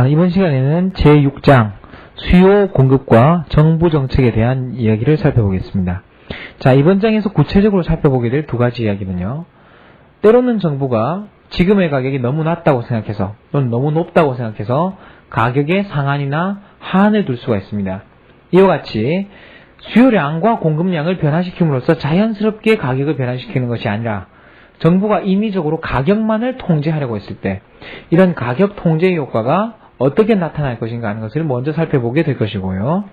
자, 이번 시간에는 제6장 수요 공급과 정부 정책에 대한 이야기를 살펴보겠습니다. 자, 이번 장에서 구체적으로 살펴보게 될 두 가지 이야기는요. 때로는 정부가 지금의 가격이 너무 낮다고 생각해서 또는 너무 높다고 생각해서 가격의 상한이나 하한을 둘 수가 있습니다. 이와 같이 수요량과 공급량을 변화시킴으로써 자연스럽게 가격을 변화시키는 것이 아니라 정부가 인위적으로 가격만을 통제하려고 했을 때 이런 가격 통제 효과가 어떻게 나타날 것인가 하는 것을 먼저 살펴보게 될 것이고요.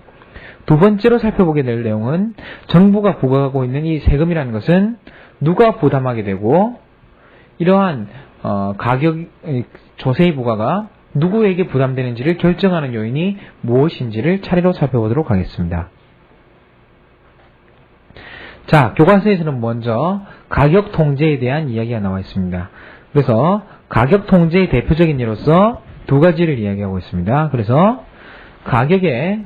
두 번째로 살펴보게 될 내용은 정부가 부과하고 있는 이 세금이라는 것은 누가 부담하게 되고 이러한 가격 조세의 부과가 누구에게 부담되는지를 결정하는 요인이 무엇인지를 차례로 살펴보도록 하겠습니다. 자, 교과서에서는 먼저 가격 통제에 대한 이야기가 나와 있습니다. 그래서 가격 통제의 대표적인 예로서 두 가지를 이야기하고 있습니다. 그래서 가격의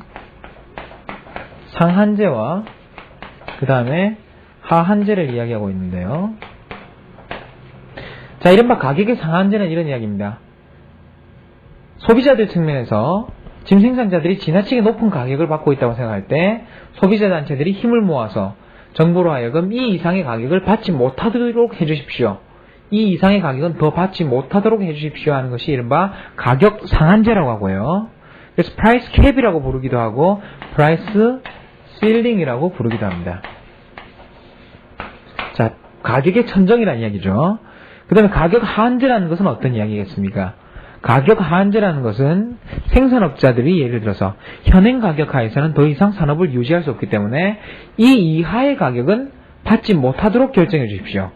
상한제와 그 다음에 하한제를 이야기하고 있는데요. 자, 이른바 가격의 상한제는 이런 이야기입니다. 소비자들 측면에서 짐 생산자들이 지나치게 높은 가격을 받고 있다고 생각할 때 소비자 단체들이 힘을 모아서 정부로 하여금 이 이상의 가격을 받지 못하도록 해주십시오. 이 이상의 가격은 더 받지 못하도록 해주십시오 하는 것이 이른바 가격 상한제라고 하고요. 그래서 price cap이라고 부르기도 하고 price ceiling이라고 부르기도 합니다. 자, 가격의 천정이라는 이야기죠. 그 다음에 가격 하한제라는 것은 어떤 이야기겠습니까? 가격 하한제라는 것은 생산업자들이 예를 들어서 현행 가격 하에서는 더 이상 산업을 유지할 수 없기 때문에 이 이하의 가격은 받지 못하도록 결정해 주십시오.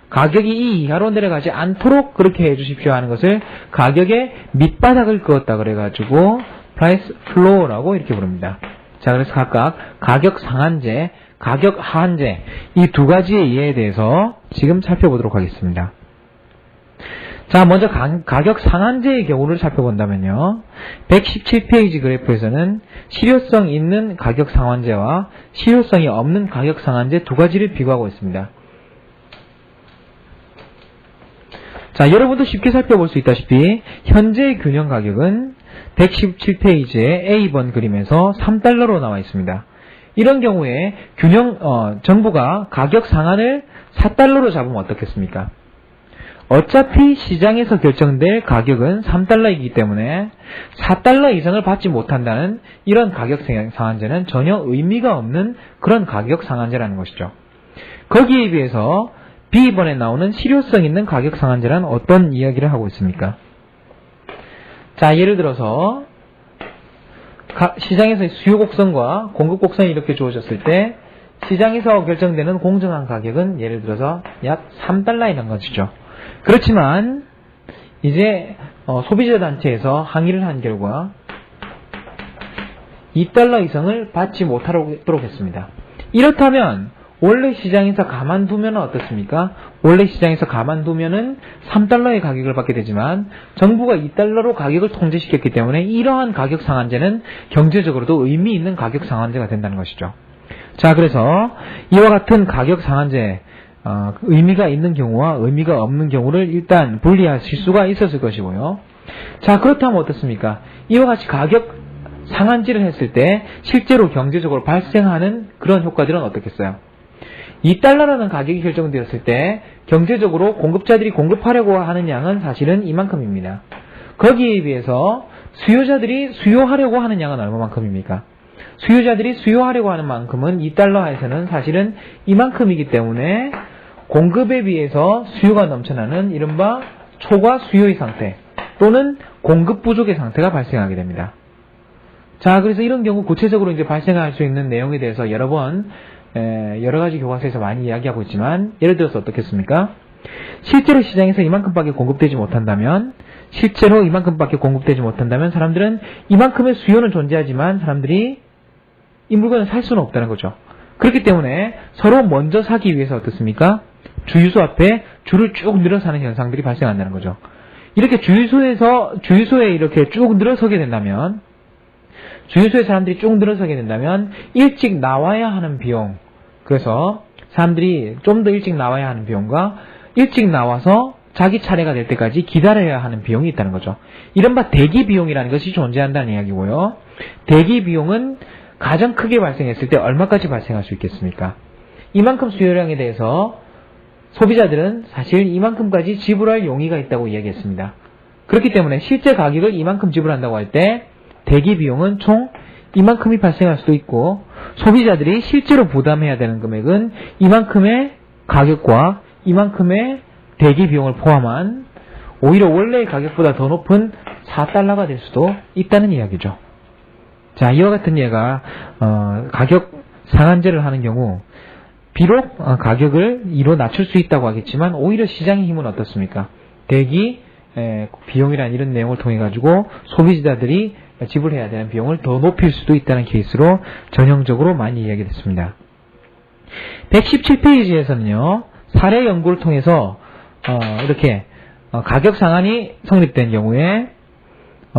가격이 이 이하로 내려가지 않도록 그렇게 해 주십시오 하는 것을 가격의 밑바닥을 그었다 그래가지고 price floor라고 이렇게 부릅니다. 자, 그래서 각각 가격 상한제, 가격 하한제 이 두 가지의 이해에 대해서 지금 살펴보도록 하겠습니다. 자, 먼저 가격 상한제의 경우를 살펴본다면요. 117페이지 그래프에서는 실효성 있는 가격 상한제와 실효성이 없는 가격 상한제 두 가지를 비교하고 있습니다. 자, 여러분도 쉽게 살펴볼 수 있다시피 현재의 균형 가격은 117페이지의 A번 그림에서 3달러로 나와 있습니다. 이런 경우에 정부가 가격 상한을 4달러로 잡으면 어떻겠습니까? 어차피 시장에서 결정될 가격은 3달러이기 때문에 4달러 이상을 받지 못한다는 이런 가격 상한제는 전혀 의미가 없는 그런 가격 상한제라는 것이죠. 거기에 비해서 B번에 나오는 실효성 있는 가격 상한제란 어떤 이야기를 하고 있습니까? 자, 예를 들어서 시장에서 수요 곡선과 공급 곡선이 이렇게 주어졌을 때 시장에서 결정되는 공정한 가격은 예를 들어서 약 3달러이라는 것이죠. 그렇지만 이제 소비자 단체에서 항의를 한 결과 2달러 이상을 받지 못하도록 했습니다. 이렇다면 원래 시장에서 가만두면 어떻습니까? 원래 시장에서 가만두면은 3달러의 가격을 받게 되지만 정부가 2달러로 가격을 통제시켰기 때문에 이러한 가격 상한제는 경제적으로도 의미 있는 가격 상한제가 된다는 것이죠. 자, 그래서 이와 같은 가격 상한제 의미가 있는 경우와 의미가 없는 경우를 일단 분리하실 수가 있었을 것이고요. 자, 그렇다면 어떻습니까? 이와 같이 가격 상한제를 했을 때 실제로 경제적으로 발생하는 그런 효과들은 어떻겠어요? 2달러라는 가격이 결정되었을 때 경제적으로 공급자들이 공급하려고 하는 양은 사실은 이만큼입니다. 거기에 비해서 수요자들이 수요하려고 하는 양은 얼마만큼입니까? 수요자들이 수요하려고 하는 만큼은 2달러 하에서는 사실은 이만큼이기 때문에 공급에 비해서 수요가 넘쳐나는 이른바 초과 수요의 상태 또는 공급 부족의 상태가 발생하게 됩니다. 자, 그래서 이런 경우 구체적으로 이제 발생할 수 있는 내용에 대해서 여러 가지 교과서에서 많이 이야기하고 있지만 예를 들어서 어떻겠습니까? 실제로 시장에서 이만큼밖에 공급되지 못한다면 사람들은 이만큼의 수요는 존재하지만 사람들이 이 물건을 살 수는 없다는 거죠. 그렇기 때문에 서로 먼저 사기 위해서 어떻습니까? 주유소 앞에 줄을 쭉 늘어서는 현상들이 발생한다는 거죠. 이렇게 주유소에 이렇게 쭉 늘어서게 된다면 주유소에 사람들이 쭉 늘어서게 된다면 일찍 나와야 하는 비용, 그래서 사람들이 좀 더 일찍 나와야 하는 비용과 일찍 나와서 자기 차례가 될 때까지 기다려야 하는 비용이 있다는 거죠. 이른바 대기 비용이라는 것이 존재한다는 이야기고요. 대기 비용은 가장 크게 발생했을 때 얼마까지 발생할 수 있겠습니까? 이만큼 수요량에 대해서 소비자들은 사실 이만큼까지 지불할 용의가 있다고 이야기했습니다. 그렇기 때문에 실제 가격을 이만큼 지불한다고 할 때 대기 비용은 총 이만큼이 발생할 수도 있고, 소비자들이 실제로 부담해야 되는 금액은 이만큼의 가격과 이만큼의 대기 비용을 포함한 오히려 원래의 가격보다 더 높은 4달러가 될 수도 있다는 이야기죠. 자, 이와 같은 예가 가격 상한제를 하는 경우 비록 가격을 2로 낮출 수 있다고 하겠지만 오히려 시장의 힘은 어떻습니까? 대기 비용이라는 이런 내용을 통해 가지고 소비자들이 지불해야 되는 비용을 더 높일 수도 있다는 케이스로 전형적으로 많이 이야기됐습니다. 117페이지에서는요. 사례 연구를 통해서 이렇게 가격 상한이 성립된 경우에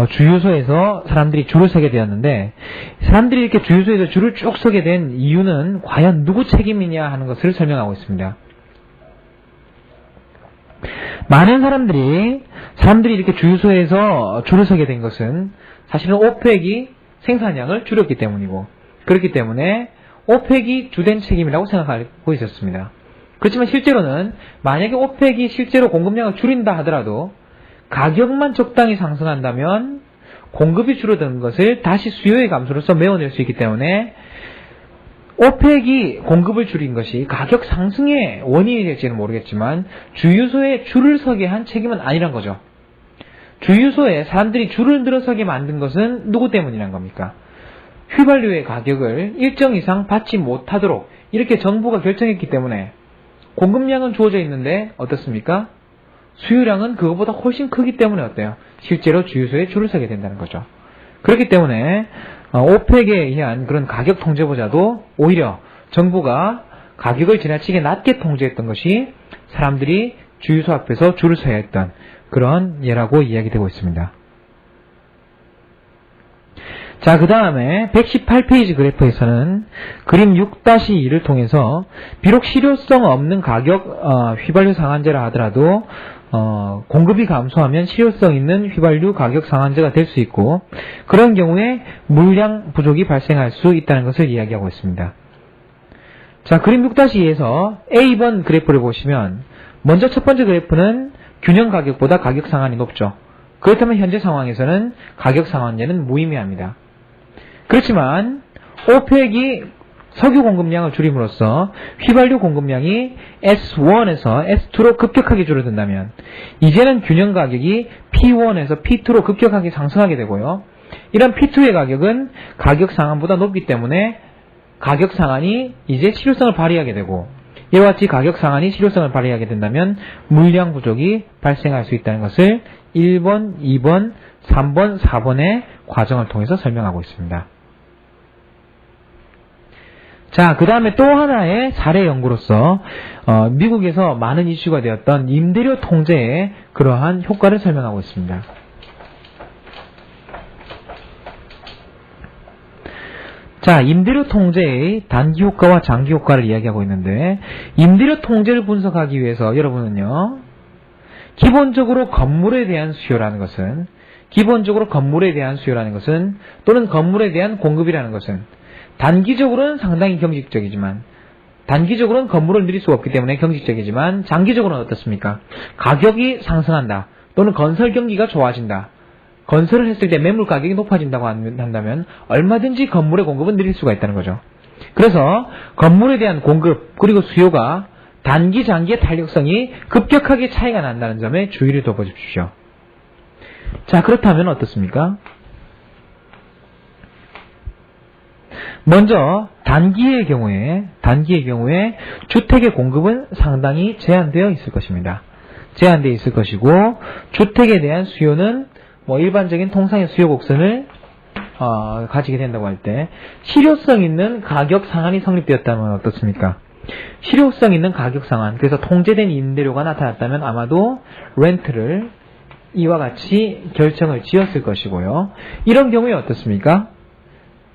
주유소에서 사람들이 줄을 서게 되었는데, 사람들이 이렇게 주유소에서 줄을 쭉 서게 된 이유는 과연 누구 책임이냐 하는 것을 설명하고 있습니다. 많은 사람들이 이렇게 주유소에서 줄을 서게 된 것은 사실은 오펙이 생산량을 줄였기 때문이고, 그렇기 때문에 오펙이 주된 책임이라고 생각하고 있었습니다. 그렇지만 실제로는 만약에 오펙이 실제로 공급량을 줄인다 하더라도 가격만 적당히 상승한다면 공급이 줄어드는 것을 다시 수요의 감소로서 메워낼 수 있기 때문에 오펙이 공급을 줄인 것이 가격 상승의 원인이 될지는 모르겠지만 주유소에 줄을 서게 한 책임은 아니란 거죠. 주유소에 사람들이 줄을 들어서게 만든 것은 누구 때문이란 겁니까? 휘발유의 가격을 일정 이상 받지 못하도록 이렇게 정부가 결정했기 때문에 공급량은 주어져 있는데 어떻습니까? 수요량은 그것보다 훨씬 크기 때문에 어때요? 실제로 주유소에 줄을 서게 된다는 거죠. 그렇기 때문에 오펙에 의한 그런 가격 통제보다도 오히려 정부가 가격을 지나치게 낮게 통제했던 것이 사람들이 주유소 앞에서 줄을 서야 했던 그런 예라고 이야기되고 있습니다. 자, 그 다음에 118페이지 그래프에서는 그림 6-2를 통해서 비록 실효성 없는 가격 휘발유 상한제라 하더라도 공급이 감소하면 실효성 있는 휘발유 가격 상한제가 될 수 있고, 그런 경우에 물량 부족이 발생할 수 있다는 것을 이야기하고 있습니다. 자, 그림 6-2에서 A번 그래프를 보시면 먼저 첫 번째 그래프는 균형 가격보다 가격 상한이 높죠. 그렇다면 현재 상황에서는 가격 상한제는 무의미합니다. 그렇지만 오펙이 석유 공급량을 줄임으로써 휘발유 공급량이 S1에서 S2로 급격하게 줄어든다면 이제는 균형 가격이 P1에서 P2로 급격하게 상승하게 되고요. 이런 P2의 가격은 가격 상한보다 높기 때문에 가격 상한이 이제 실효성을 발휘하게 되고, 이와 같이 가격 상한이 실효성을 발휘하게 된다면 물량 부족이 발생할 수 있다는 것을 1번, 2번, 3번, 4번의 과정을 통해서 설명하고 있습니다. 자, 그 다음에 또 하나의 사례 연구로서 미국에서 많은 이슈가 되었던 임대료 통제의 그러한 효과를 설명하고 있습니다. 자, 임대료 통제의 단기 효과와 장기 효과를 이야기하고 있는데, 임대료 통제를 분석하기 위해서 여러분은요, 기본적으로 건물에 대한 수요라는 것은 또는 건물에 대한 공급이라는 것은 단기적으로는 상당히 경직적이지만, 단기적으로는 건물을 늘릴 수가 없기 때문에 경직적이지만 장기적으로는 어떻습니까? 가격이 상승한다 또는 건설 경기가 좋아진다, 건설을 했을 때 매물 가격이 높아진다고 한다면 얼마든지 건물의 공급은 늘릴 수가 있다는 거죠. 그래서 건물에 대한 공급 그리고 수요가 단기 장기의 탄력성이 급격하게 차이가 난다는 점에 주의를 둬보십시오. 자, 그렇다면 어떻습니까? 먼저 단기의 경우에 주택의 공급은 상당히 제한되어 있을 것입니다. 제한되어 있을 것이고, 주택에 대한 수요는 일반적인 통상의 수요 곡선을 가지게 된다고 할 때 실효성 있는 가격 상한이 성립되었다면 어떻습니까? 실효성 있는 가격 상한, 그래서 통제된 임대료가 나타났다면 아마도 렌트를 이와 같이 결정을 지었을 것이고요. 이런 경우에 어떻습니까?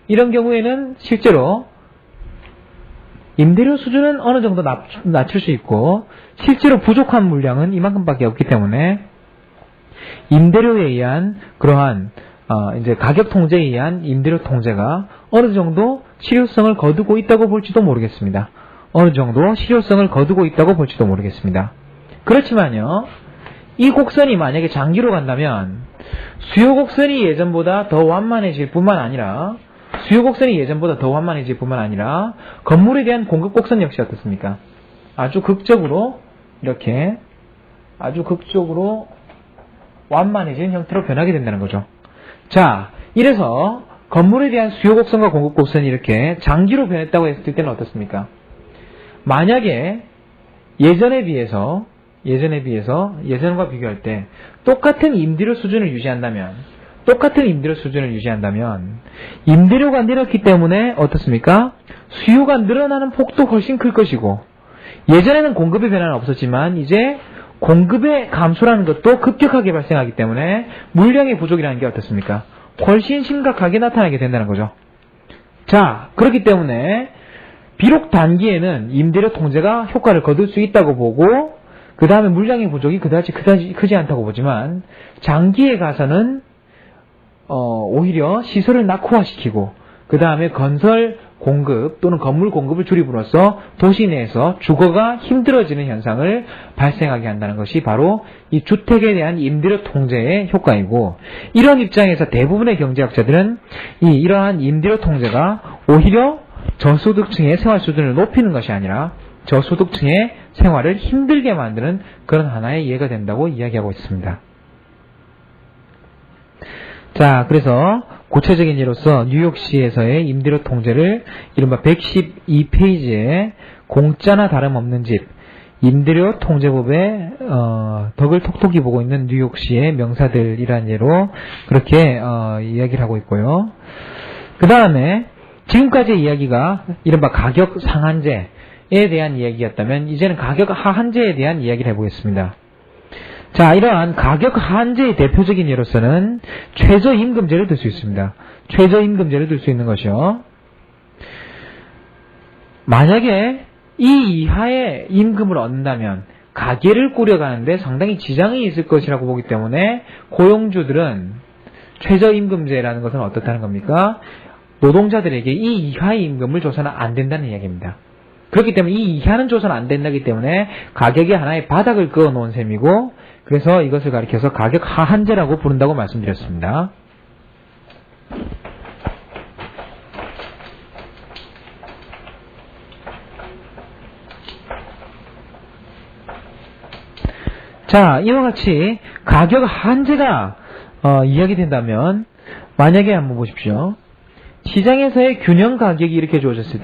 이런 경우에는 실제로 임대료 수준은 어느 정도 낮출 수 있고 실제로 부족한 물량은 이만큼밖에 없기 때문에 임대료에 의한 그러한 이제 가격 통제에 의한 임대료 통제가 어느 정도 실효성을 거두고 있다고 볼지도 모르겠습니다. 어느 정도 실효성을 거두고 있다고 볼지도 모르겠습니다. 그렇지만요, 이 곡선이 만약에 장기로 간다면 수요 곡선이 예전보다 더 완만해질 뿐만 아니라 건물에 대한 공급 곡선 역시 어떻습니까? 아주 극적으로 완만해진 형태로 변하게 된다는 거죠. 자, 이래서 건물에 대한 수요 곡선과 공급 곡선이 이렇게 장기로 변했다고 했을 때는 어떻습니까? 만약에 예전과 비교할 때 똑같은 임대료 수준을 유지한다면 임대료가 늘었기 때문에 어떻습니까? 수요가 늘어나는 폭도 훨씬 클 것이고, 예전에는 공급의 변화는 없었지만 이제 공급의 감소라는 것도 급격하게 발생하기 때문에 물량의 부족이라는 게 어떻습니까? 훨씬 심각하게 나타나게 된다는 거죠. 자, 그렇기 때문에 비록 단기에는 임대료 통제가 효과를 거둘 수 있다고 보고 그 다음에 물량의 부족이 그다지 크지 않다고 보지만, 장기에 가서는 오히려 시설을 낙후화시키고 그 다음에 건설 공급 또는 건물 공급을 줄임으로써 도시 내에서 주거가 힘들어지는 현상을 발생하게 한다는 것이 바로 이 주택에 대한 임대료 통제의 효과이고, 이런 입장에서 대부분의 경제학자들은 이러한 임대료 통제가 오히려 저소득층의 생활 수준을 높이는 것이 아니라 저소득층의 생활을 힘들게 만드는 그런 하나의 예가 된다고 이야기하고 있습니다. 자, 그래서 구체적인 예로서 뉴욕시에서의 임대료 통제를 이른바 112페이지에 공짜나 다름없는 집 임대료 통제법의 덕을 톡톡히 보고 있는 뉴욕시의 명사들이란 예로 그렇게 이야기를 하고 있고요. 그 다음에 지금까지의 이야기가 이른바 가격 상한제에 대한 이야기였다면 이제는 가격 하한제에 대한 이야기를 해보겠습니다. 자, 이러한 가격 하한제의 대표적인 예로서는 최저임금제를 들 수 있습니다. 최저임금제를 들 수 있는 것이요. 만약에 이 이하의 임금을 얻는다면 가계를 꾸려가는데 상당히 지장이 있을 것이라고 보기 때문에 고용주들은 최저임금제라는 것은 어떻다는 겁니까? 노동자들에게 이 이하의 임금을 줘서는 안 된다는 이야기입니다. 그렇기 때문에 이 이하는 줘서는 안 된다기 때문에 가격에 하나의 바닥을 그어 놓은 셈이고, 그래서 이것을 가리켜서 가격 하한제라고 부른다고 말씀드렸습니다. 자, 이와 같이 가격 하한제가 이야기된다면 만약에 한번 보십시오. 시장에서의 균형 가격이 이렇게 주어졌을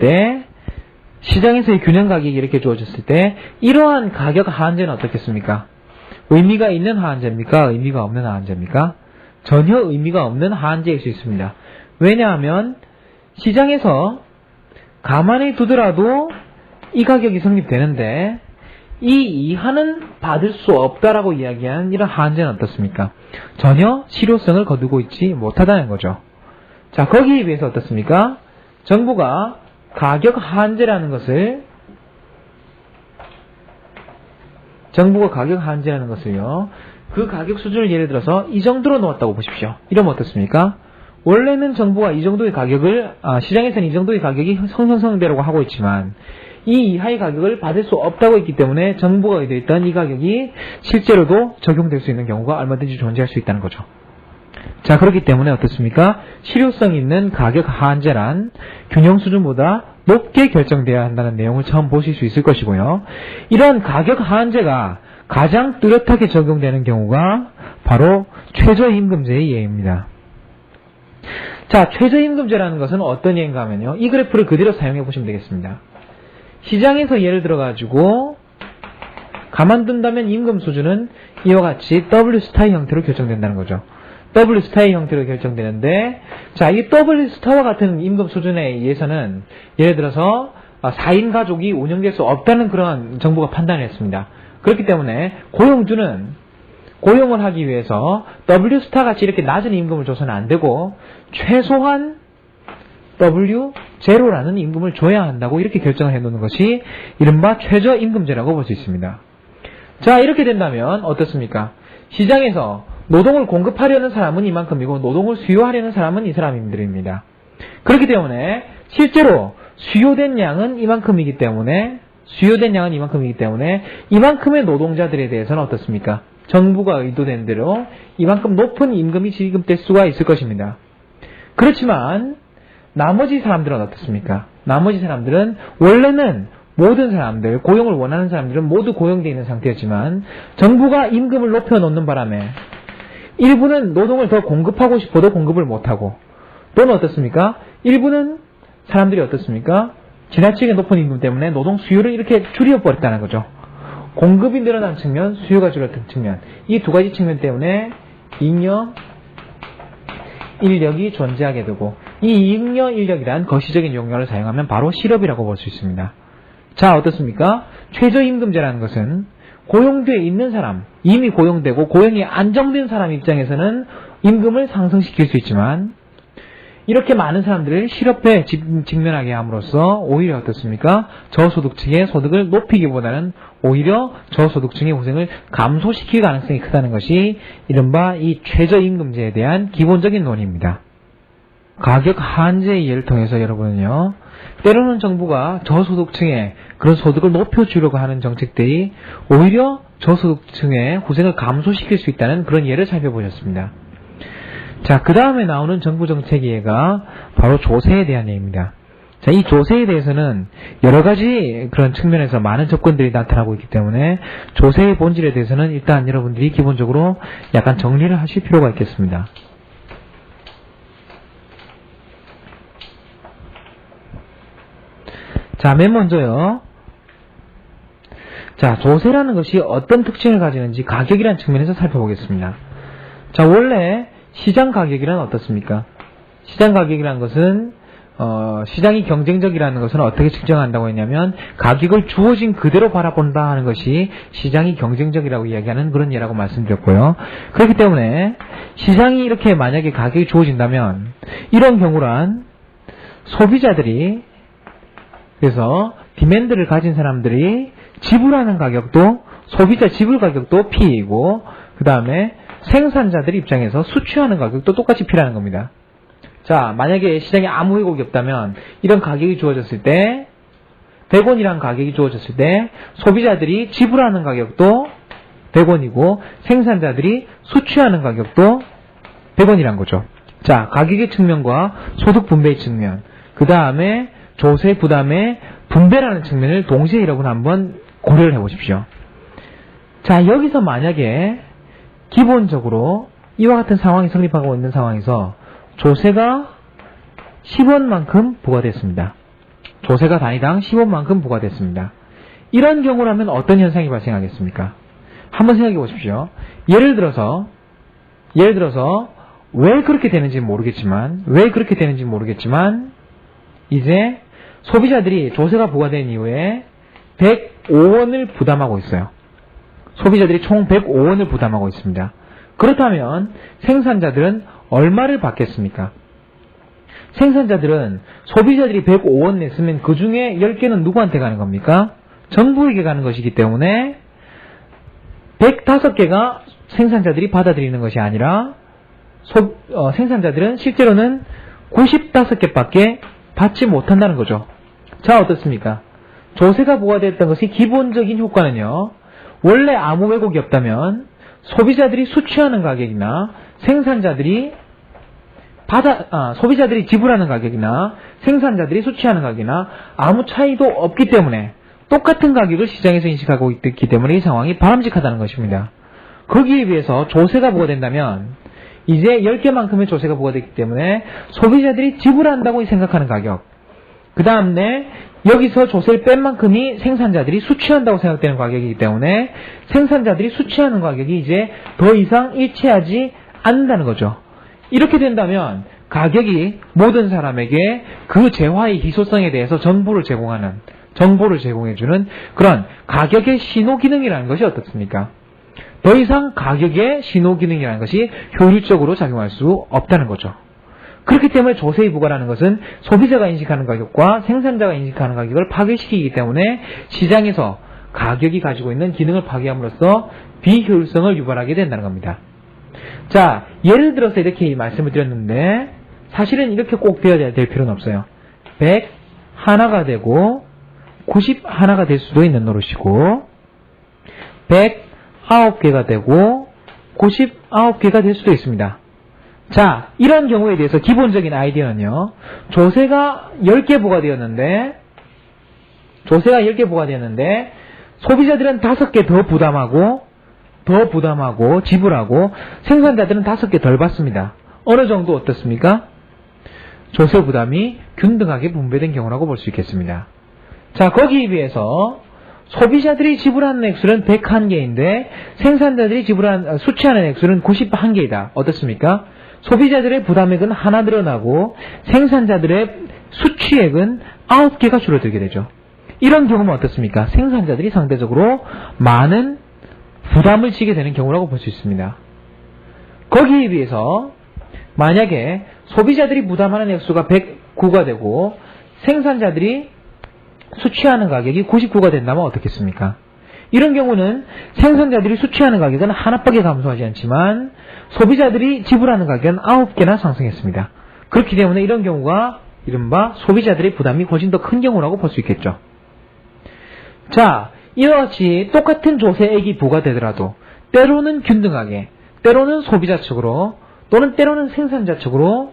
때 이러한 가격 하한제는 어떻겠습니까? 의미가 있는 하한제입니까? 의미가 없는 하한제입니까? 전혀 의미가 없는 하한제일 수 있습니다. 왜냐하면 시장에서 가만히 두더라도 이 가격이 성립되는데 이 이하는 받을 수 없다라고 이야기하는 이런 하한제는 어떻습니까? 전혀 실효성을 거두고 있지 못하다는 거죠. 자, 거기에 비해서 어떻습니까? 정부가 가격 하한제라는 것을요, 그 가격 수준을 예를 들어서 이 정도로 놓았다고 보십시오. 이러면 어떻습니까? 원래는 정부가 이 정도의 가격을, 시장에서는 이 정도의 가격이 성성성대라고 하고 있지만 이 이하의 가격을 받을 수 없다고 했기 때문에 정부가 의도했던 이 가격이 실제로도 적용될 수 있는 경우가 얼마든지 존재할 수 있다는 거죠. 자, 그렇기 때문에 어떻습니까? 실효성 있는 가격 하한제란 균형 수준보다 높게 결정되어야 한다는 내용을 처음 보실 수 있을 것이고요. 이런 가격 하한제가 가장 뚜렷하게 적용되는 경우가 바로 최저임금제의 예입니다. 자, 최저임금제라는 것은 어떤 예인가 하면요, 이 그래프를 그대로 사용해 보시면 되겠습니다. 시장에서 예를 들어가지고 가만둔다면 임금 수준은 이와 같이 W 스타의 형태로 결정된다는 거죠. W 스타의 형태로 결정되는데, 자, 이 W 스타와 같은 임금 수준에 의해서는 예를 들어서 4인 가족이 운영될 수 없다는 그런 정부가 판단을 했습니다. 그렇기 때문에 고용주는 고용을 하기 위해서 W 스타 같이 이렇게 낮은 임금을 줘서는 안 되고 최소한 W0라는 임금을 줘야 한다고 이렇게 결정을 해놓는 것이 이른바 최저임금제라고 볼 수 있습니다. 자, 이렇게 된다면 어떻습니까? 시장에서 노동을 공급하려는 사람은 이만큼이고 노동을 수요하려는 사람은 이 사람들입니다. 그렇기 때문에 실제로 수요된 양은 이만큼이기 때문에 이만큼의 노동자들에 대해서는 어떻습니까? 정부가 의도된 대로 이만큼 높은 임금이 지급될 수가 있을 것입니다. 그렇지만 나머지 사람들은 어떻습니까? 나머지 사람들은 원래는 모든 사람들, 고용을 원하는 사람들은 모두 고용되어 있는 상태였지만 정부가 임금을 높여놓는 바람에 일부는 노동을 더 공급하고 싶어도 공급을 못하고 또는 어떻습니까? 일부는 사람들이 어떻습니까? 지나치게 높은 임금 때문에 노동 수요를 이렇게 줄여버렸다는 거죠. 공급이 늘어난 측면, 수요가 줄었던 측면, 이 두 가지 측면 때문에 잉여 인력이 존재하게 되고 이 잉여 인력이란 거시적인 용어를 사용하면 바로 실업이라고 볼 수 있습니다. 자, 어떻습니까? 최저임금제라는 것은 고용되어 있는 사람, 이미 고용되고 고용이 안정된 사람 입장에서는 임금을 상승시킬 수 있지만 이렇게 많은 사람들을 실업에 직면하게 함으로써 오히려 어떻습니까? 저소득층의 소득을 높이기보다는 오히려 저소득층의 고생을 감소시킬 가능성이 크다는 것이 이른바 이 최저임금제에 대한 기본적인 논의입니다. 가격 한제의 예를 통해서 여러분은요, 때로는 정부가 저소득층의 그런 소득을 높여주려고 하는 정책들이 오히려 저소득층의 고생을 감소시킬 수 있다는 그런 예를 살펴보셨습니다. 자, 그 다음에 나오는 정부 정책 예가 바로 조세에 대한 예입니다. 자, 이 조세에 대해서는 여러 가지 그런 측면에서 많은 접근들이 나타나고 있기 때문에 조세의 본질에 대해서는 일단 여러분들이 기본적으로 약간 정리를 하실 필요가 있겠습니다. 자, 맨 먼저요. 자, 조세라는 것이 어떤 특징을 가지는지 가격이라는 측면에서 살펴보겠습니다. 자, 원래 시장 가격이란 어떻습니까? 시장 가격이라는 것은 시장이 경쟁적이라는 것은 어떻게 측정한다고 했냐면 가격을 주어진 그대로 바라본다 하는 것이 시장이 경쟁적이라고 이야기하는 그런 예라고 말씀드렸고요. 그렇기 때문에 시장이 이렇게 만약에 가격이 주어진다면 이런 경우란 소비자들이 그래서 디맨드를 가진 사람들이 지불하는 가격도 소비자 지불 가격도 P이고 그 다음에 생산자들 입장에서 수취하는 가격도 똑같이 P라는 겁니다. 자, 만약에 시장에 아무 왜곡이 없다면 이런 가격이 주어졌을 때 100원이란 가격이 주어졌을 때 소비자들이 지불하는 가격도 100원이고 생산자들이 수취하는 가격도 100원이란 거죠. 자, 가격의 측면과 소득 분배의 측면, 그 다음에 조세 부담의 분배라는 측면을 동시에 여러분 한번 고려를 해보십시오. 자, 여기서 만약에 기본적으로 이와 같은 상황이 성립하고 있는 상황에서 조세가 10원만큼 부과됐습니다. 조세가 단위당 10원만큼 부과됐습니다. 이런 경우라면 어떤 현상이 발생하겠습니까? 한번 생각해 보십시오. 예를 들어서 왜 그렇게 되는지 모르겠지만 이제 소비자들이 조세가 부과된 이후에 105원을 부담하고 있어요. 소비자들이 총 105원을 부담하고 있습니다. 그렇다면 생산자들은 얼마를 받겠습니까? 생산자들은 소비자들이 105원 냈으면 그 중에 10개는 누구한테 가는 겁니까? 정부에게 가는 것이기 때문에 105개가 생산자들이 받아들이는 것이 아니라 생산자들은 실제로는 95개밖에 받지 못한다는 거죠. 자, 어떻습니까? 조세가 부과됐던 것이 기본적인 효과는요, 원래 아무 왜곡이 없다면 소비자들이 수취하는 가격이나 소비자들이 지불하는 가격이나 생산자들이 수취하는 가격이나 아무 차이도 없기 때문에 똑같은 가격을 시장에서 인식하고 있기 때문에 이 상황이 바람직하다는 것입니다. 거기에 비해서 조세가 부과된다면 이제 10개만큼의 조세가 부과됐기 때문에 소비자들이 지불한다고 생각하는 가격, 그 다음에 여기서 조세를 뺀 만큼이 생산자들이 수취한다고 생각되는 가격이기 때문에 생산자들이 수취하는 가격이 이제 더 이상 일치하지 않는다는 거죠. 이렇게 된다면 가격이 모든 사람에게 그 재화의 희소성에 대해서 정보를 제공해주는 그런 가격의 신호기능이라는 것이 어떻습니까? 더 이상 가격의 신호기능이라는 것이 효율적으로 작용할 수 없다는 거죠. 그렇기 때문에 조세의 부과라는 것은 소비자가 인식하는 가격과 생산자가 인식하는 가격을 파괴시키기 때문에 시장에서 가격이 가지고 있는 기능을 파괴함으로써 비효율성을 유발하게 된다는 겁니다. 자, 예를 들어서 이렇게 말씀을 드렸는데 사실은 이렇게 꼭 되어야 될 필요는 없어요. 100 하나가 되고 90 하나가 될 수도 있는 노릇이고 109개가 되고 99개가 될 수도 있습니다. 자, 이런 경우에 대해서 기본적인 아이디어는요. 조세가 10개 부과되었는데 소비자들은 5개 더 부담하고 지불하고 생산자들은 5개 덜 받습니다. 어느 정도 어떻습니까? 조세 부담이 균등하게 분배된 경우라고 볼 수 있겠습니다. 자, 거기에 비해서 소비자들이 지불하는 액수는 101개인데 생산자들이 수취하는 액수는 91개이다. 어떻습니까? 소비자들의 부담액은 하나 늘어나고 생산자들의 수취액은 9개가 줄어들게 되죠. 이런 경우는 어떻습니까? 생산자들이 상대적으로 많은 부담을 지게 되는 경우라고 볼 수 있습니다. 거기에 비해서 만약에 소비자들이 부담하는 액수가 109가 되고 생산자들이 수취하는 가격이 99가 된다면 어떻겠습니까? 이런 경우는 생산자들이 수취하는 가격은 하나밖에 감소하지 않지만 소비자들이 지불하는 가격은 9개나 상승했습니다. 그렇기 때문에 이런 경우가 이른바 소비자들의 부담이 훨씬 더 큰 경우라고 볼 수 있겠죠. 자, 이와 같이 똑같은 조세액이 부과되더라도 때로는 균등하게, 때로는 소비자 측으로 또는 때로는 생산자 측으로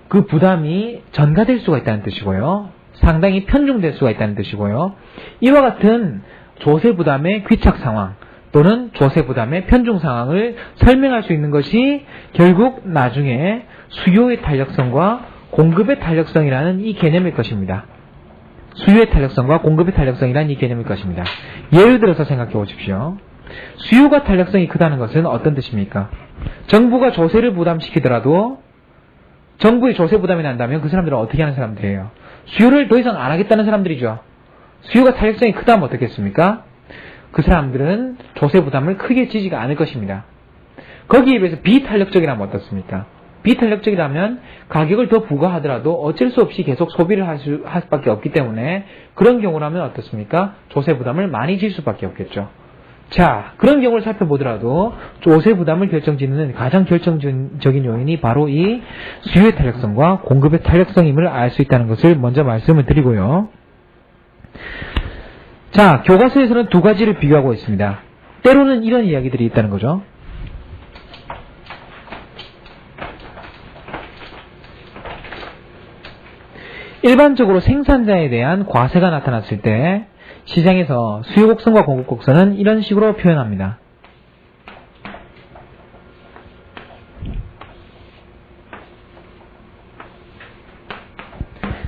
그 부담이 전가될 수가 있다는 뜻이고요. 상당히 편중될 수가 있다는 뜻이고요. 이와 같은 조세 부담의 귀착 상황 또는 조세 부담의 편중 상황을 설명할 수 있는 것이 결국 나중에 수요의 탄력성과 공급의 탄력성이라는 이 개념일 것입니다. 수요의 탄력성과 공급의 탄력성이라는 이 개념일 것입니다. 예를 들어서 생각해 보십시오. 수요가 탄력성이 크다는 것은 어떤 뜻입니까? 정부가 조세를 부담시키더라도 정부의 조세 부담이 난다면 그 사람들은 어떻게 하는 사람들이에요? 수요를 더 이상 안 하겠다는 사람들이죠. 수요가 탄력성이 크다면 어떻겠습니까? 그 사람들은 조세 부담을 크게 지지가 않을 것입니다. 거기에 비해서 비탄력적이라면 어떻습니까? 비탄력적이라면 가격을 더 부과하더라도 어쩔 수 없이 계속 소비를 할 수밖에 없기 때문에 그런 경우라면 어떻습니까? 조세 부담을 많이 질 수밖에 없겠죠. 자, 그런 경우를 살펴보더라도 조세 부담을 결정짓는 가장 결정적인 요인이 바로 이 수요의 탄력성과 공급의 탄력성임을 알 수 있다는 것을 먼저 말씀을 드리고요. 자, 교과서에서는 두 가지를 비교하고 있습니다. 때로는 이런 이야기들이 있다는 거죠. 일반적으로 생산자에 대한 과세가 나타났을 때 시장에서 수요 곡선과 공급 곡선은 이런 식으로 표현합니다.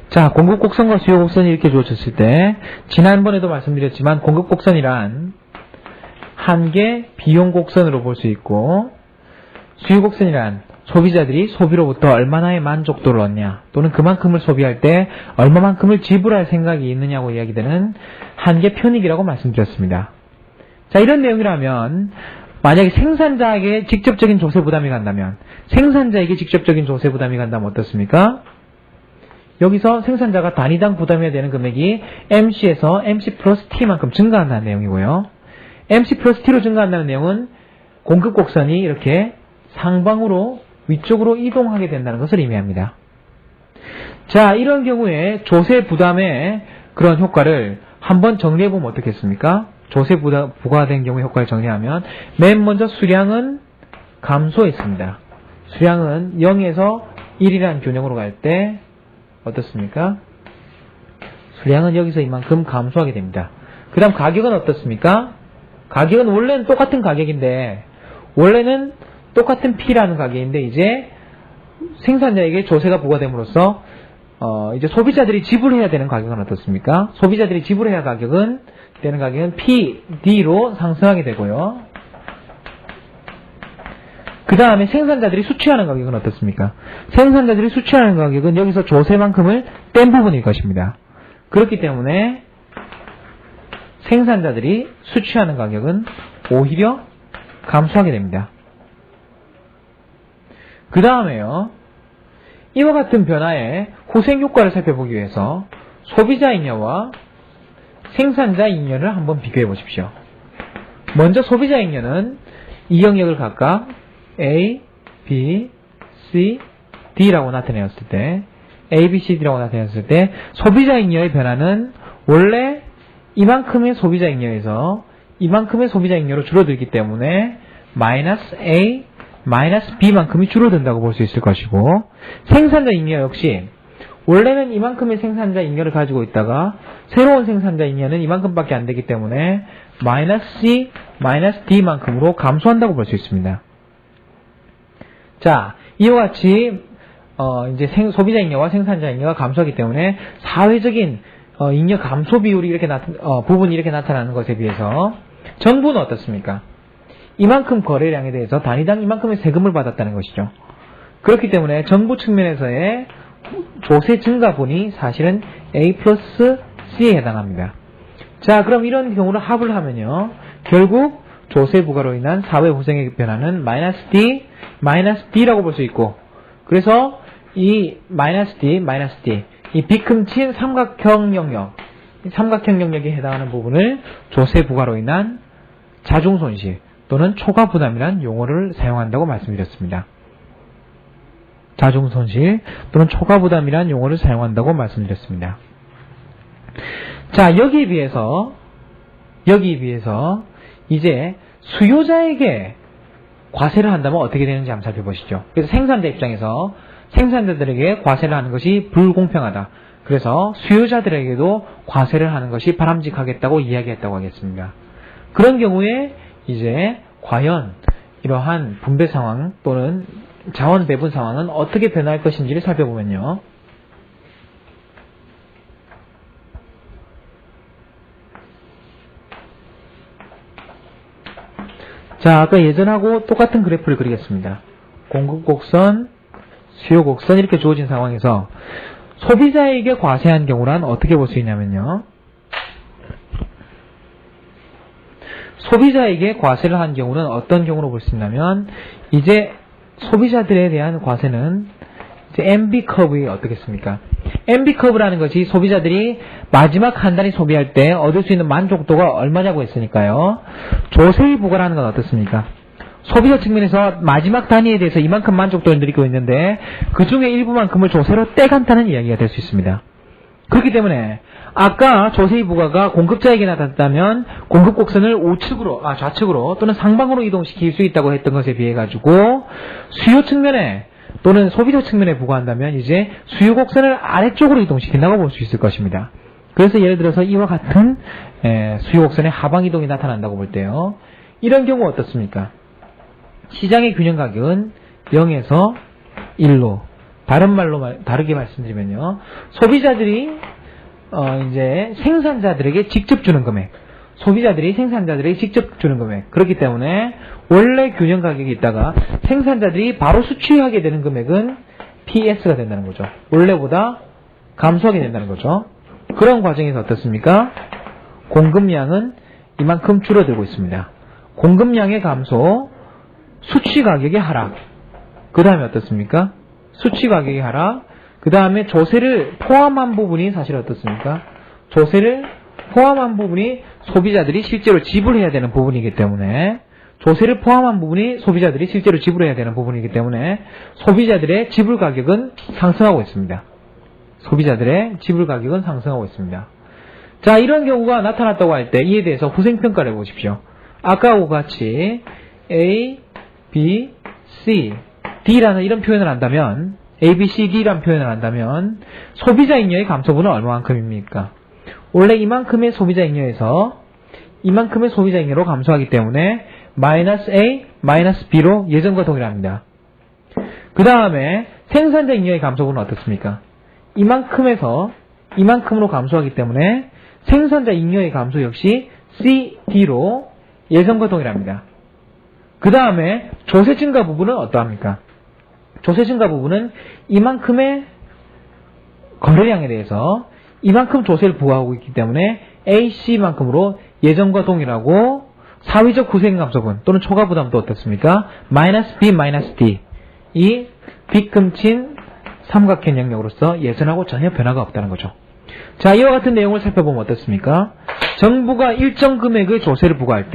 자, 공급 곡선과 수요 곡선이 이렇게 주어졌을 때 지난번에도 말씀드렸지만 공급 곡선이란 한계 비용 곡선으로 볼 수 있고 수요 곡선이란 소비자들이 소비로부터 얼마나의 만족도를 얻냐 또는 그만큼을 소비할 때 얼마만큼을 지불할 생각이 있느냐고 이야기되는 한계 편익이라고 말씀드렸습니다. 자, 이런 내용이라면 만약에 생산자에게 직접적인 조세 부담이 간다면 어떻습니까? 여기서 생산자가 단위당 부담해야 되는 금액이 MC에서 MC 플러스 T만큼 증가한다는 내용이고요. MC 플러스 T로 증가한다는 내용은 공급 곡선이 이렇게 상방으로 위쪽으로 이동하게 된다는 것을 의미합니다. 자, 이런 경우에 조세 부담의 그런 효과를 한번 정리해보면 어떻겠습니까? 조세 부과된 경우의 효과를 정리하면 맨 먼저 수량은 감소했습니다. 수량은 0에서 1이라는 균형으로 갈 때 어떻습니까? 수량은 여기서 이만큼 감소하게 됩니다. 그 다음 가격은 어떻습니까? 가격은 원래는 똑같은 가격인데 원래는 똑같은 P라는 가격인데 이제 생산자에게 조세가 부과됨으로써 이제 소비자들이 지불해야 되는 가격은 어떻습니까? 소비자들이 지불해야 되는 가격은 P, D로 상승하게 되고요. 그 다음에 생산자들이 수취하는 가격은 어떻습니까? 생산자들이 수취하는 가격은 여기서 조세만큼을 뗀 부분일 것입니다. 그렇기 때문에 생산자들이 수취하는 가격은 오히려 감소하게 됩니다. 그 다음에요. 이와 같은 변화의 후생 효과를 살펴보기 위해서 소비자 잉여와 생산자 잉여를 한번 비교해 보십시오. 먼저 소비자 잉여는 이 영역을 각각 A, B, C, D라고 나타내었을 때 A, B, C, D라고 나타냈을 때 소비자 잉여의 변화는 원래 이만큼의 소비자 잉여에서 이만큼의 소비자 잉여로 줄어들기 때문에 마이너스 A, 마이너스 B만큼이 줄어든다고 볼 수 있을 것이고 생산자 잉여 역시 원래는 이만큼의 생산자 잉여를 가지고 있다가 새로운 생산자 잉여는 이만큼밖에 안 되기 때문에 마이너스 C, 마이너스 D만큼으로 감소한다고 볼 수 있습니다. 자, 이와 같이 이제 소비자 잉여와 생산자 잉여가 감소하기 때문에 사회적인 잉여 감소 비율이 이렇게 부분이 이렇게 나타나는 것에 비해서 정부는 어떻습니까? 이만큼 거래량에 대해서 단위당 이만큼의 세금을 받았다는 것이죠. 그렇기 때문에 정부 측면에서의 조세 증가분이 사실은 A 플러스 C에 해당합니다. 자, 그럼 이런 경우를 합을 하면요. 결국 조세 부과로 인한 사회 후생의 변화는 마이너스 D, 마이너스 D라고 볼 수 있고 그래서 이 마이너스 D, 마이너스 D 이 비큼친 삼각형 영역 삼각형 영역에 해당하는 부분을 조세 부과로 인한 자중 손실 또는 초과 부담이라는 용어를 사용한다고 말씀드렸습니다. 자중 손실 또는 초과 부담이라는 용어를 사용한다고 말씀드렸습니다. 자, 여기에 비해서 이제 수요자에게 과세를 한다면 어떻게 되는지 한번 살펴보시죠. 그래서 생산자 입장에서 생산자들에게 과세를 하는 것이 불공평하다. 그래서 수요자들에게도 과세를 하는 것이 바람직하겠다고 이야기했다고 하겠습니다. 그런 경우에 이제 과연 이러한 분배 상황 또는 자원 배분 상황은 어떻게 변화할 것인지를 살펴보면요. 자, 아까 예전하고 똑같은 그래프를 그리겠습니다. 공급 곡선, 수요 곡선 이렇게 주어진 상황에서 소비자에게 과세한 경우란 어떻게 볼 수 있냐면요. 소비자에게 과세를 한 경우는 어떤 경우로 볼 수 있냐면 이제 소비자들에 대한 과세는 이제 MB 커브가 어떻겠습니까? MB 커브라는 것이 소비자들이 마지막 한 달에 소비할 때 얻을 수 있는 만족도가 얼마냐고 했으니까요. 조세의 부과라는 건 어떻습니까? 소비자 측면에서 마지막 단위에 대해서 이만큼 만족도를 누리고 있는데 그 중에 일부만큼을 조세로 떼간다는 이야기가 될 수 있습니다. 그렇기 때문에 아까 조세의 부과가 공급자에게 나타났다면 공급 곡선을 좌측으로 또는 상방으로 이동시킬 수 있다고 했던 것에 비해 가지고 수요 측면에 또는 소비자 측면에 부과한다면 이제 수요 곡선을 아래쪽으로 이동시킨다고 볼 수 있을 것입니다. 그래서 예를 들어서 이와 같은 수요 곡선의 하방 이동이 나타난다고 볼 때요. 이런 경우 어떻습니까? 시장의 균형 가격은 0에서 1로 다르게 말씀드리면요. 소비자들이 이제 생산자들에게 직접 주는 금액, 소비자들이 생산자들에게 직접 주는 금액. 그렇기 때문에 원래 균형 가격이 있다가 생산자들이 바로 수취하게 되는 금액은 PS가 된다는 거죠. 원래보다 감소하게 된다는 거죠. 그런 과정에서 어떻습니까? 공급량은 이만큼 줄어들고 있습니다. 공급량의 감소, 수취 가격의 하락. 그 다음에 어떻습니까? 수취 가격의 하락. 그 다음에 조세를 포함한 부분이 사실 어떻습니까? 조세를 포함한 부분이 소비자들이 실제로 지불해야 되는 부분이기 때문에 조세를 포함한 부분이 소비자들이 실제로 지불해야 되는 부분이기 때문에 소비자들의 지불 가격은 상승하고 있습니다. 소비자들의 지불 가격은 상승하고 있습니다. 자, 이런 경우가 나타났다고 할 때 이에 대해서 후생평가를 해보십시오. 아까와 같이 A, B, C, D라는 이런 표현을 한다면 A, B, C, D라는 표현을 한다면 소비자 잉여의 감소분은 얼마만큼입니까? 원래 이만큼의 소비자 잉여에서 이만큼의 소비자 잉여로 감소하기 때문에 마이너스 A, 마이너스 B로 예전과 동일합니다. 그 다음에 생산자 잉여의 감소분은 어떻습니까? 이만큼에서 이만큼으로 감소하기 때문에 생산자 잉여의 감소 역시 C, D로 예전과 동일합니다. 그 다음에 조세 증가 부분은 어떠합니까? 조세 증가 부분은 이만큼의 거래량에 대해서 이만큼 조세를 부과하고 있기 때문에 A, C만큼으로 예전과 동일하고 사회적 후생 감소분 또는 초과 부담도 어떻습니까? 마이너스 B, 마이너스 D 이 비금친 삼각형 영역으로서 예전하고 전혀 변화가 없다는 거죠. 자, 이와 같은 내용을 살펴보면 어떻습니까? 정부가 일정 금액의 조세를 부과할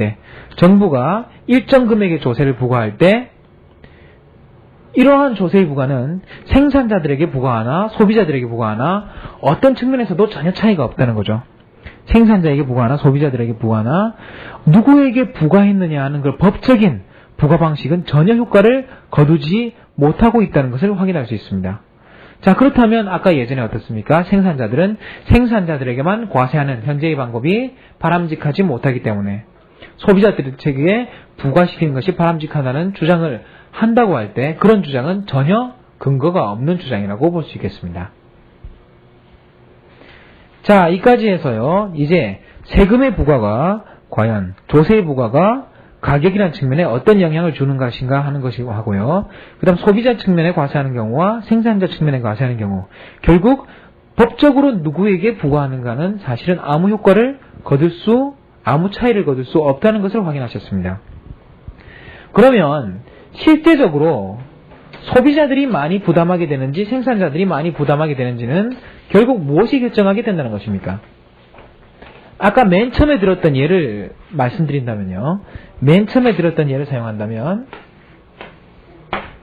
때, 이러한 조세의 부과는 생산자들에게 부과하나 소비자들에게 부과하나 어떤 측면에서도 전혀 차이가 없다는 거죠. 생산자에게 부과하나 소비자들에게 부과하나 누구에게 부과했느냐 하는 그 법적인 부과 방식은 전혀 효과를 거두지 못하고 있다는 것을 확인할 수 있습니다. 자, 그렇다면 아까 예전에 어떻습니까? 생산자들은 생산자들에게만 과세하는 현재의 방법이 바람직하지 못하기 때문에 소비자들에게 부과시키는 것이 바람직하다는 주장을 한다고 할 때 그런 주장은 전혀 근거가 없는 주장이라고 볼 수 있겠습니다. 자, 이까지 해서요. 이제 세금의 부과가 과연 조세의 부과가 가격이라는 측면에 어떤 영향을 주는 것인가 하는 것이고 하고요. 그 다음 소비자 측면에 과세하는 경우와 생산자 측면에 과세하는 경우 결국 법적으로 누구에게 부과하는가는 사실은 아무 차이를 거둘 수 없다는 것을 확인하셨습니다. 그러면 실제적으로 소비자들이 많이 부담하게 되는지 생산자들이 많이 부담하게 되는지는 결국 무엇이 결정하게 된다는 것입니까? 아까 맨 처음에 들었던 예를 말씀드린다면요. 맨 처음에 들었던 예를 사용한다면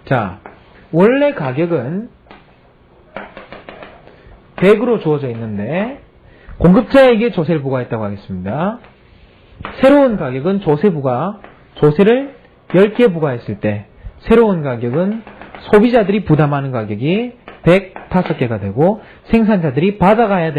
자, 원래 가격은 100으로 주어져 있는데 공급자에게 조세를 부과했다고 하겠습니다. 새로운 가격은 조세를 10개 부과했을 때 새로운 가격은 소비자들이 부담하는 가격이 105개가 되고 생산자들이 받아갈 수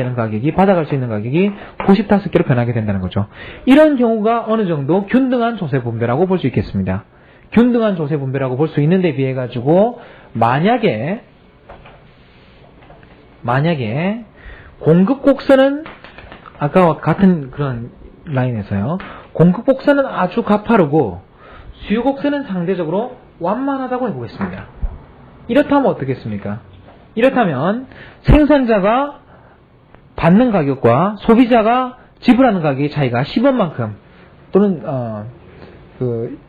있는 가격이 95개로 변하게 된다는 거죠. 이런 경우가 어느 정도 균등한 조세 분배라고 볼 수 있겠습니다. 균등한 조세 분배라고 볼 수 있는데 비해 가지고 만약에 공급 곡선은 아까와 같은 그런 라인에서요. 공급 곡선은 아주 가파르고 수요 곡선은 상대적으로 완만하다고 해보겠습니다. 이렇다면 어떻겠습니까? 이렇다면 생산자가 받는 가격과 소비자가 지불하는 가격의 차이가 10원만큼 또는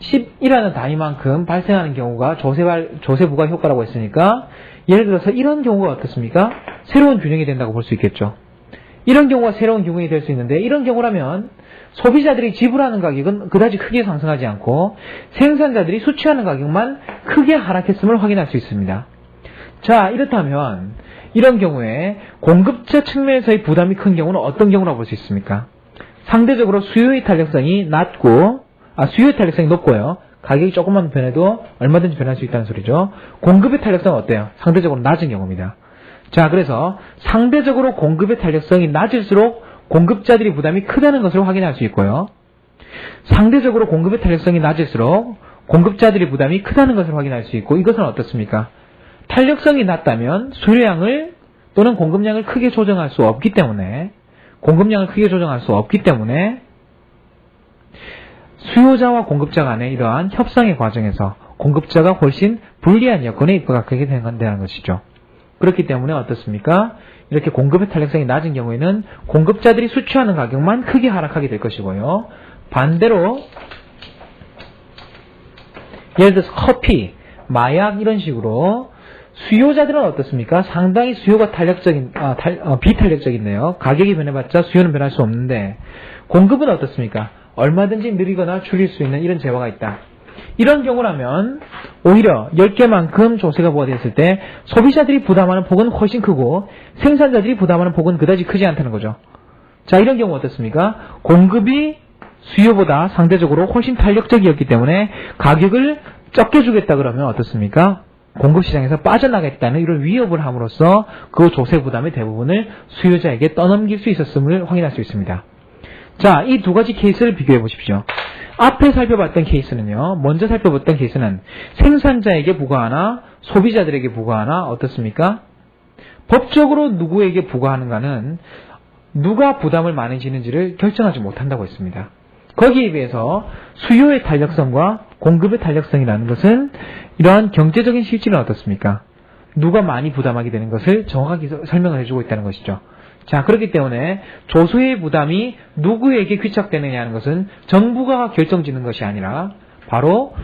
10이라는 단위만큼 발생하는 경우가 조세 부과 효과라고 했으니까 예를 들어서 이런 경우가 어떻습니까? 새로운 균형이 된다고 볼 수 있겠죠. 이런 경우가 새로운 균형이 될 수 있는데 이런 경우라면 소비자들이 지불하는 가격은 그다지 크게 상승하지 않고 생산자들이 수취하는 가격만 크게 하락했음을 확인할 수 있습니다. 자, 이렇다면 이런 경우에 공급자 측면에서의 부담이 큰 경우는 어떤 경우라고 볼 수 있습니까? 상대적으로 수요의 탄력성이 높고요. 가격이 조금만 변해도 얼마든지 변할 수 있다는 소리죠. 공급의 탄력성은 어때요? 상대적으로 낮은 경우입니다. 자, 그래서 상대적으로 공급의 탄력성이 낮을수록 공급자들이 부담이 크다는 것을 확인할 수 있고요. 상대적으로 공급의 탄력성이 낮을수록 공급자들이 부담이 크다는 것을 확인할 수 있고 이것은 어떻습니까? 탄력성이 낮다면 수요량을 또는 공급량을 크게 조정할 수 없기 때문에 수요자와 공급자 간의 이러한 협상의 과정에서 공급자가 훨씬 불리한 여건에 입각하게 된다는 것이죠. 그렇기 때문에 어떻습니까? 이렇게 공급의 탄력성이 낮은 경우에는 공급자들이 수취하는 가격만 크게 하락하게 될 것이고요. 반대로 예를 들어서 커피, 마약 이런 식으로 수요자들은 어떻습니까? 상당히 수요가 비탄력적인데요. 가격이 변해봤자 수요는 변할 수 없는데 공급은 어떻습니까? 얼마든지 늘리거나 줄일 수 있는 이런 재화가 있다. 이런 경우라면 오히려 10개만큼 조세가 부과되었을 때 소비자들이 부담하는 폭은 훨씬 크고 생산자들이 부담하는 폭은 그다지 크지 않다는 거죠. 자, 이런 경우 어떻습니까? 공급이 수요보다 상대적으로 훨씬 탄력적이었기 때문에 가격을 적게 주겠다 그러면 어떻습니까? 공급시장에서 빠져나가겠다는 이런 위협을 함으로써 그 조세 부담의 대부분을 수요자에게 떠넘길 수 있었음을 확인할 수 있습니다. 자, 이 두 가지 케이스를 비교해 보십시오. 앞에 살펴봤던 케이스는요. 먼저 살펴봤던 케이스는 생산자에게 부과하나 소비자들에게 부과하나 어떻습니까? 법적으로 누구에게 부과하는가는 누가 부담을 많이 지는지를 결정하지 못한다고 했습니다. 거기에 비해서 수요의 탄력성과 공급의 탄력성이라는 것은 이러한 경제적인 실질은 어떻습니까? 누가 많이 부담하게 되는 것을 정확하게 설명을 해주고 있다는 것이죠. 자, 그렇기 때문에 조세의 부담이 누구에게 귀착되느냐 하는 것은 정부가 결정짓는 것이 아니라 바로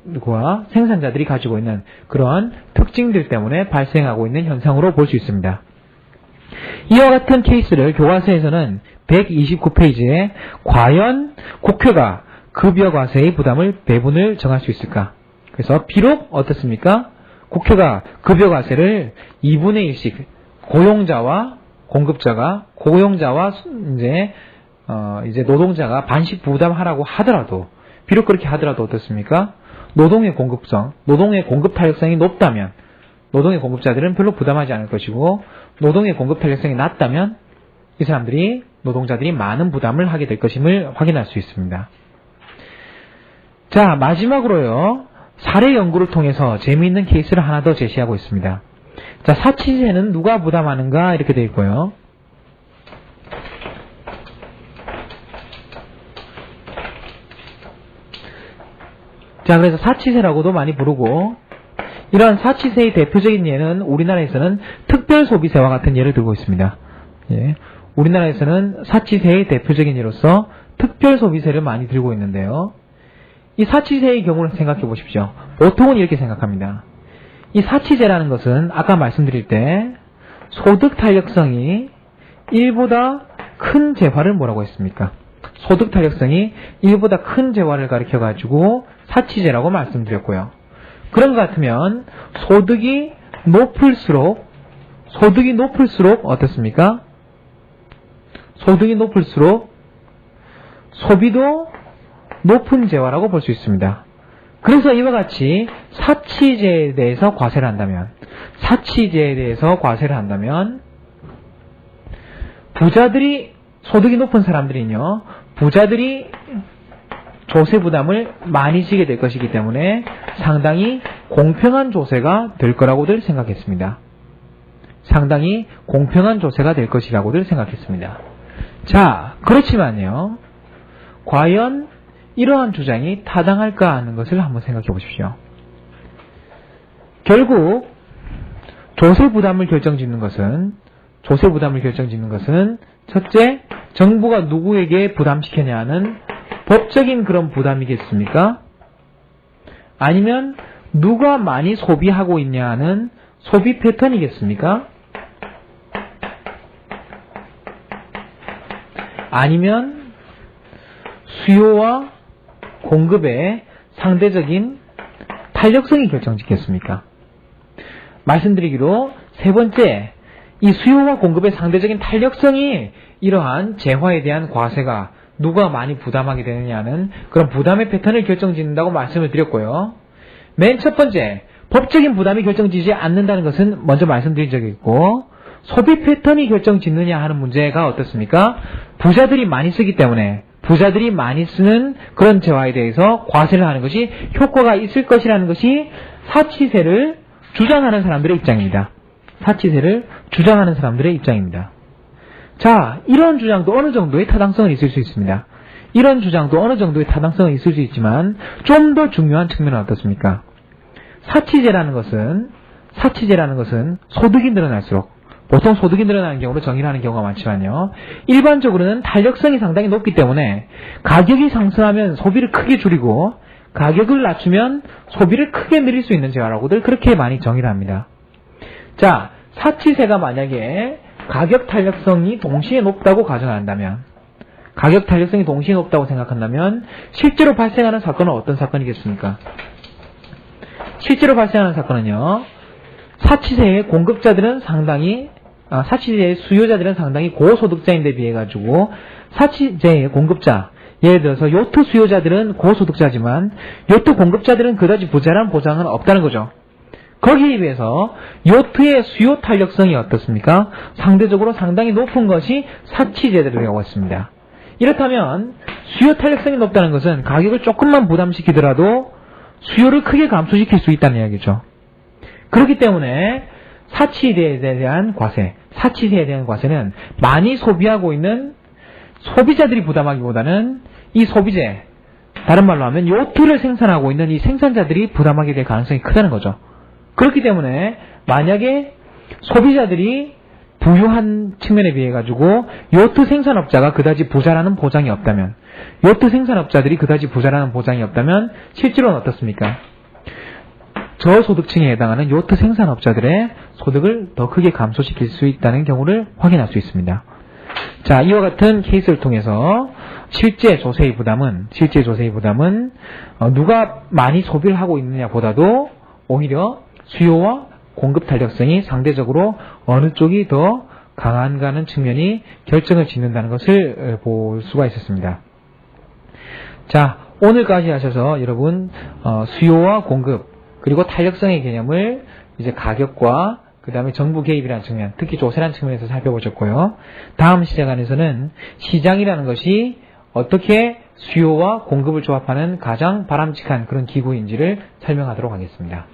소비자들과 생산자들이 가지고 있는 그런 특징들 때문에 발생하고 있는 현상으로 볼 수 있습니다. 이와 같은 케이스를 교과서에서는 129페이지에 과연 국회가 급여 과세의 배분을 정할 수 있을까? 그래서 비록 어떻습니까? 국회가 급여 과세를 2분의 1씩 고용자와 공급자가 고용자와 이제 노동자가 반씩 부담하라고 하더라도 비록 그렇게 하더라도 어떻습니까? 노동의 공급성, 노동의 공급 탄력성이 높다면 노동의 공급자들은 별로 부담하지 않을 것이고 노동의 공급 탄력성이 낮다면 이 사람들이 노동자들이 많은 부담을 하게 될 것임을 확인할 수 있습니다. 자, 마지막으로요. 사례 연구를 통해서 재미있는 케이스를 하나 더 제시하고 있습니다. 자, 사치세는 누가 부담하는가 이렇게 되어 있고요. 자, 그래서 사치세라고도 많이 부르고 이러한 사치세의 대표적인 예는 우리나라에서는 특별소비세와 같은 예를 들고 있습니다. 예. 우리나라에서는 사치세의 대표적인 예로서 특별소비세를 많이 들고 있는데요. 이 사치세의 경우를 생각해 보십시오. 보통은 이렇게 생각합니다. 이 사치세라는 것은 아까 말씀드릴 때 소득 탄력성이 1보다 큰 재화를 뭐라고 했습니까? 소득 탄력성이 1보다 큰 재화를 가리켜가지고 사치세라고 말씀드렸고요. 그런 것 같으면 소득이 높을수록 어떻습니까? 소득이 높을수록 소비도 높은 재화라고 볼 수 있습니다. 그래서 이와 같이 사치제에 대해서 과세를 한다면 부자들이 소득이 높은 사람들이요. 부자들이 조세 부담을 많이 지게 될 것이기 때문에 상당히 공평한 조세가 될 거라고들 생각했습니다. 상당히 공평한 조세가 될 것이라고들 생각했습니다. 자, 그렇지만요. 과연 이러한 주장이 타당할까 하는 것을 한번 생각해 보십시오. 결국 조세 부담을 결정짓는 것은 첫째, 정부가 누구에게 부담시켰냐 하는 법적인 그런 부담이겠습니까? 아니면 누가 많이 소비하고 있냐 하는 소비 패턴이겠습니까? 아니면 수요와 공급의 상대적인 탄력성이 결정짓겠습니까? 말씀드리기로 세 번째, 이 수요와 공급의 상대적인 탄력성이 이러한 재화에 대한 과세가 누가 많이 부담하게 되느냐는 그런 부담의 패턴을 결정짓는다고 말씀을 드렸고요. 맨 첫 번째, 법적인 부담이 결정지지 않는다는 것은 먼저 말씀드린 적이 있고, 소비 패턴이 결정짓느냐 하는 문제가 어떻습니까? 부자들이 많이 쓰기 때문에 부자들이 많이 쓰는 그런 재화에 대해서 과세를 하는 것이 효과가 있을 것이라는 것이 사치세를 주장하는 사람들의 입장입니다. 자, 이런 주장도 어느 정도의 타당성은 있을 수 있습니다. 좀 더 중요한 측면은 어떻습니까? 사치제라는 것은 소득이 늘어날수록, 보통 소득이 늘어나는 경우로 정의를 하는 경우가 많지만요. 일반적으로는 탄력성이 상당히 높기 때문에 가격이 상승하면 소비를 크게 줄이고 가격을 낮추면 소비를 크게 늘릴 수 있는 재화라고들 그렇게 많이 정의를 합니다. 자, 사치세가 만약에 가격 탄력성이 동시에 높다고 가정한다면, 실제로 발생하는 사건은 어떤 사건이겠습니까? 실제로 발생하는 사건은요, 사치세의 수요자들은 상당히 고소득자인데 비해 가지고 사치세의 공급자, 예를 들어서 요트 수요자들은 고소득자지만 요트 공급자들은 그다지 부자라는 보장은 없다는 거죠. 거기에 비해서 요트의 수요 탄력성이 어떻습니까? 상대적으로 상당히 높은 것이 사치제들이라고 했습니다. 이렇다면 수요 탄력성이 높다는 것은 가격을 조금만 부담시키더라도 수요를 크게 감소시킬 수 있다는 이야기죠. 그렇기 때문에 사치세에 대한 과세는 많이 소비하고 있는 소비자들이 부담하기보다는 이 소비재, 다른 말로 하면 요트를 생산하고 있는 이 생산자들이 부담하게 될 가능성이 크다는 거죠. 그렇기 때문에 만약에 소비자들이 부유한 측면에 비해 가지고 요트 생산업자가 그다지 부자라는 보장이 없다면, 실제로는 어떻습니까? 저소득층에 해당하는 요트 생산업자들의 소득을 더 크게 감소시킬 수 있다는 경우를 확인할 수 있습니다. 자, 이와 같은 케이스를 통해서 실제 조세의 부담은 누가 많이 소비를 하고 있느냐 보다도 오히려 수요와 공급 탄력성이 상대적으로 어느 쪽이 더 강한가는 측면이 결정을 짓는다는 것을 볼 수가 있었습니다. 자, 오늘까지 하셔서 여러분 수요와 공급 그리고 탄력성의 개념을 이제 가격과 그 다음에 정부 개입이라는 측면, 특히 조세라는 측면에서 살펴보셨고요. 다음 시간에서는 시장이라는 것이 어떻게 수요와 공급을 조합하는 가장 바람직한 그런 기구인지를 설명하도록 하겠습니다.